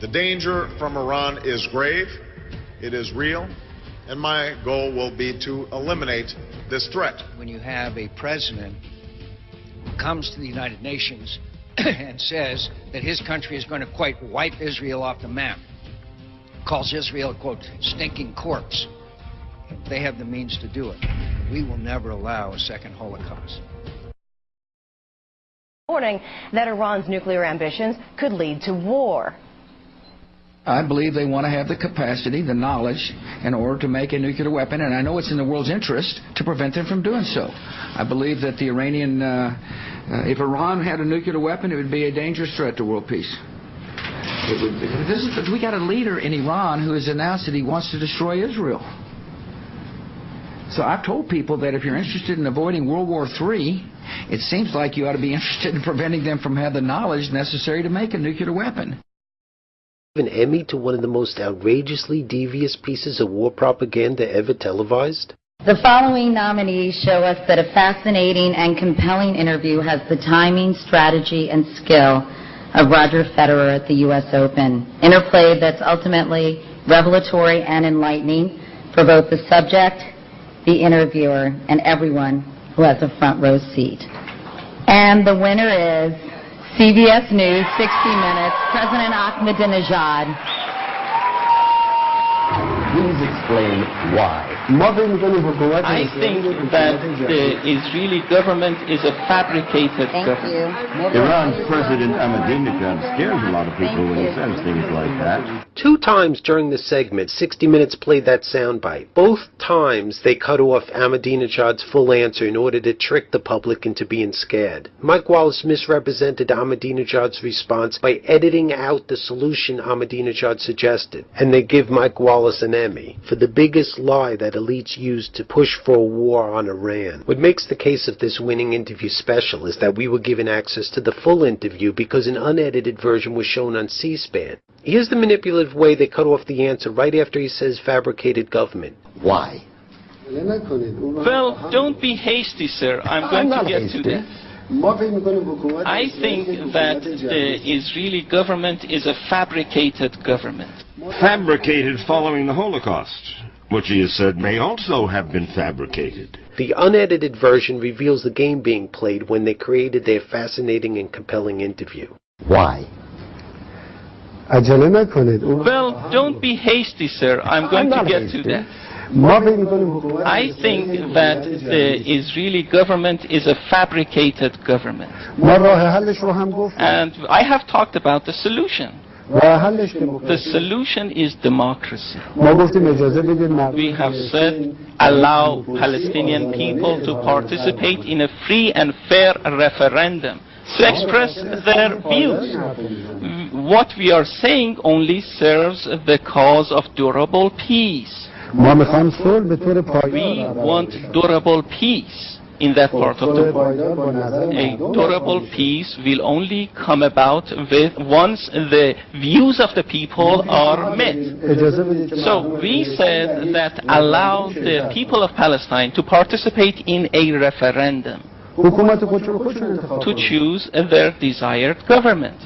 The danger from Iran is grave, it is real, and my goal will be to eliminate this threat. When you have a president who comes to the United Nations and says that his country is going to, quote, wipe Israel off the map, calls Israel, quote, stinking corpse, they have the means to do it. We will never allow a second Holocaust. Warning that Iran's nuclear ambitions could lead to war. I believe they want to have the capacity, the knowledge, in order to make a nuclear weapon, and I know it's in the world's interest to prevent them from doing so. I believe that the Iranian, if Iran had a nuclear weapon, it would be a dangerous threat to world peace. We got a leader in Iran who has announced that he wants to destroy Israel. So I've told people that if you're interested in avoiding World War III, it seems like you ought to be interested in preventing them from having the knowledge necessary to make a nuclear weapon. An Emmy to one of the most outrageously devious pieces of war propaganda ever televised? The following nominees show us that a fascinating and compelling interview has the timing, strategy, and skill of Roger Federer at the U.S. Open. Interplay that's ultimately revelatory and enlightening for both the subject, the interviewer, and everyone who has a front row seat. And the winner is CBS News, 60 Minutes, President Ahmadinejad. Please explain why. I think that the Israeli government is a fabricated government. Iran's President Ahmadinejad scares a lot of people when he says things like that. 2 times during the segment, 60 Minutes played that soundbite. Both times they cut off Ahmadinejad's full answer in order to trick the public into being scared. Mike Wallace misrepresented Ahmadinejad's response by editing out the solution Ahmadinejad suggested, and they give Mike Wallace an Emmy for the biggest lie that elites used to push for a war on Iran. What makes the case of this winning interview special is that we were given access to the full interview because an unedited version was shown on C-SPAN. Here's the manipulative way they cut off the answer right after he says fabricated government. Why? Well, don't be hasty, sir. I'm going to get to that. I think that the Israeli government is a fabricated government. Fabricated following the Holocaust, which he has said may also have been fabricated. The unedited version reveals the game being played when they created their fascinating and compelling interview. Why? Well, don't be hasty, sir. I'm going to get to that. I think that the Israeli government is a fabricated government. And I have talked about the solution. The solution is democracy. We have said, allow Palestinian people to participate in a free and fair referendum to express their views. What we are saying only serves the cause of durable peace. We want durable peace in that part of the world. A durable peace will only come about once the views of the people are met. So we said that allow the people of Palestine to participate in a referendum to choose their desired government.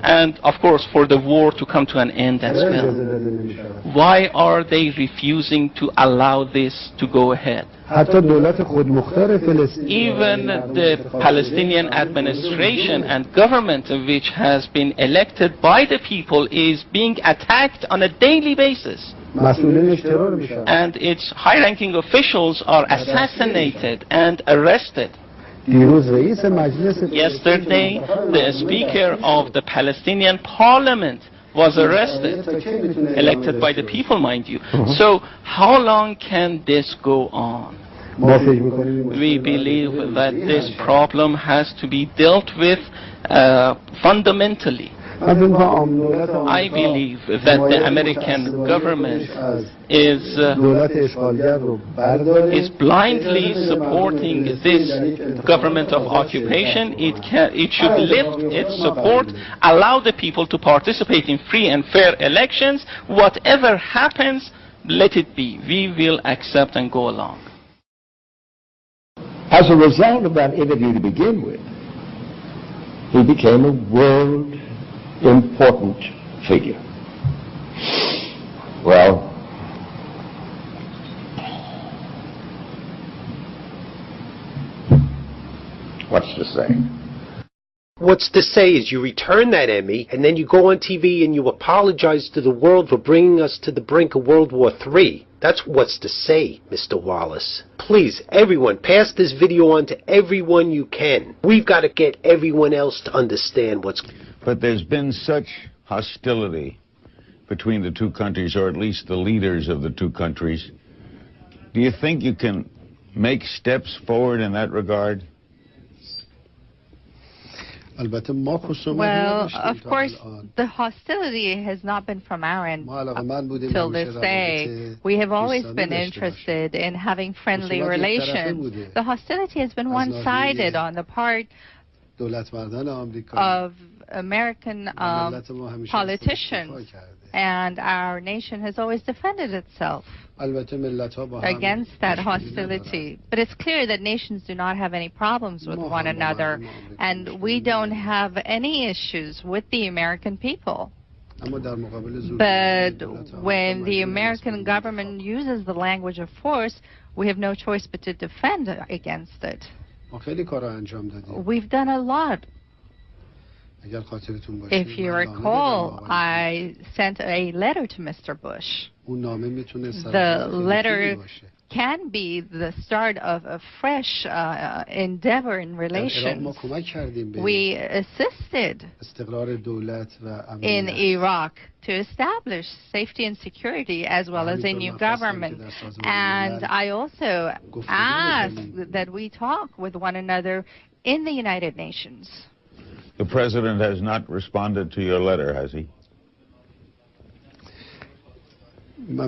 And of course for the war to come to an end as well. Why are they refusing to allow this to go ahead? Even the Palestinian administration and government, which has been elected by the people, is being attacked on a daily basis. And its high-ranking officials are assassinated and arrested. Yesterday, the Speaker of the Palestinian Parliament was arrested, elected by the people, mind you. So how long can this go on? We believe that this problem has to be dealt with fundamentally. I believe that the American government is blindly supporting this government of occupation. It should lift its support, allow the people to participate in free and fair elections. Whatever happens, let it be. We will accept and go along. As a result of that interview to begin with, he became a world important figure. Well, what's to say? What's to say is you return that Emmy, and then you go on TV and you apologize to the world for bringing us to the brink of World War III. That's what's to say, Mr. Wallace. Please, everyone, pass this video on to everyone you can. We've got to get everyone else to understand what's... But there's been such hostility between the two countries, or at least the leaders of the two countries. Do you think you can make steps forward in that regard? Well, of course, the hostility has not been from our end till this day. We have always been interested in having friendly relations. The hostility has been one-sided on the part of American politicians, and our nation has always defended itself against that hostility. But it's clear that nations do not have any problems with one another, and we don't have any issues with the American people. But when the American government uses the language of force, we have no choice but to defend against it. We've done a lot. If you recall, I sent a letter to Mr. Bush. The letter can be the start of a fresh endeavor in relations. We assisted in Iraq to establish safety and security as well as a new government. And I also asked that we talk with one another in the United Nations. The President has not responded to your letter, has he? I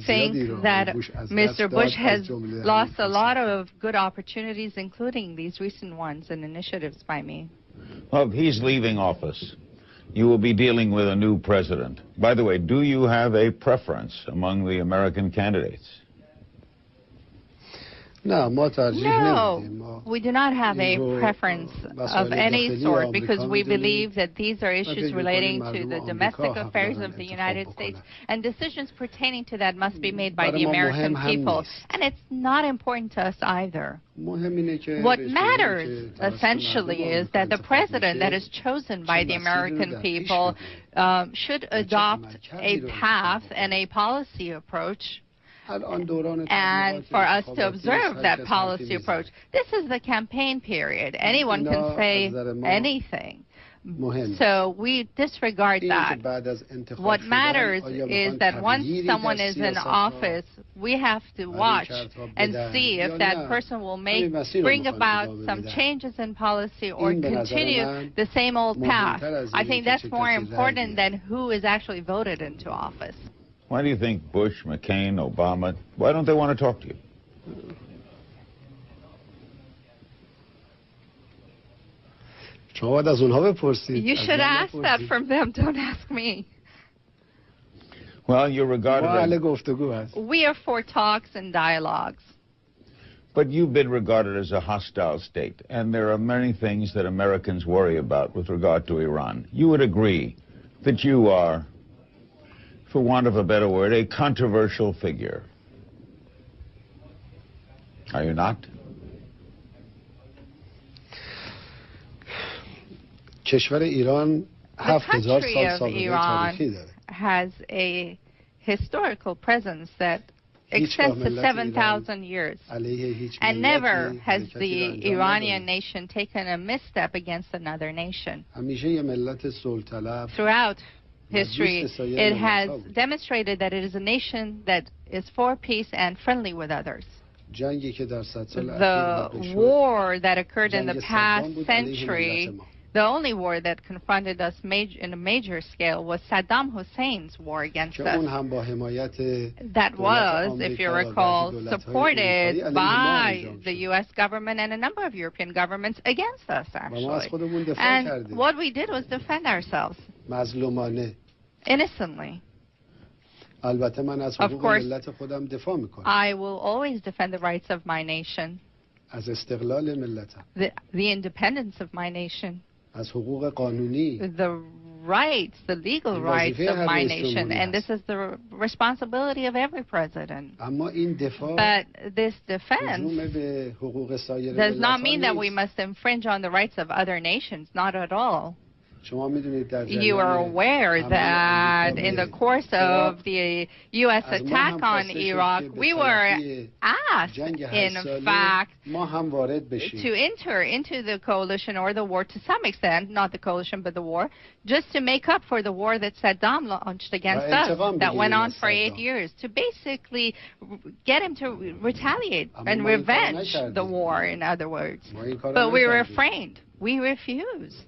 think that Mr. Bush has lost a lot of good opportunities, including these recent ones and initiatives by me. Well, if he's leaving office, you will be dealing with a new president. By the way, do you have a preference among the American candidates? No, we do not have a preference of any sort, because we believe that these are issues relating to the domestic affairs of the United States, and decisions pertaining to that must be made by the American people. And it's not important to us either. What matters, essentially, is that the president that is chosen by the American people should adopt a path and a policy approach, and for us to observe that policy approach. This is the campaign period. Anyone can say anything. So we disregard that. What matters is that once someone is in office, we have to watch and see if that person will bring about some changes in policy or continue the same old path. I think that's more important than who is actually voted into office. Why do you think Bush, McCain, Obama, why don't they want to talk to you? You should ask that from them, don't ask me. Well, you're regarded as... We are for talks and dialogues. But you've been regarded as a hostile state, and there are many things that Americans worry about with regard to Iran. You would agree that you are, for want of a better word, a controversial figure. Are you not? The country of Iran has a historical presence that extends to 7,000 years. And never has the Iranian nation taken a misstep against another nation. Throughout history, it has demonstrated that it is a nation that is for peace and friendly with others. The war that occurred in the past century, the only war that confronted us in a major scale, was Saddam Hussein's war against us. That was, if you recall, supported by the U.S. government and a number of European governments against us, actually. And what we did was defend ourselves innocently. Of course, I will always defend the rights of my nation, the independence of my nation, the rights, the legal rights of my nation, and this is the responsibility of every president. But this defense does not mean that we must infringe on the rights of other nations, not at all. You are aware that in the course of the U.S. attack on Iraq, we were asked, in fact, to enter into the coalition or the war to some extent, not the coalition but the war, just to make up for the war that Saddam launched against us, that went on for 8 years, to basically get him to retaliate and revenge the war, in other words. But we refrained. We refused.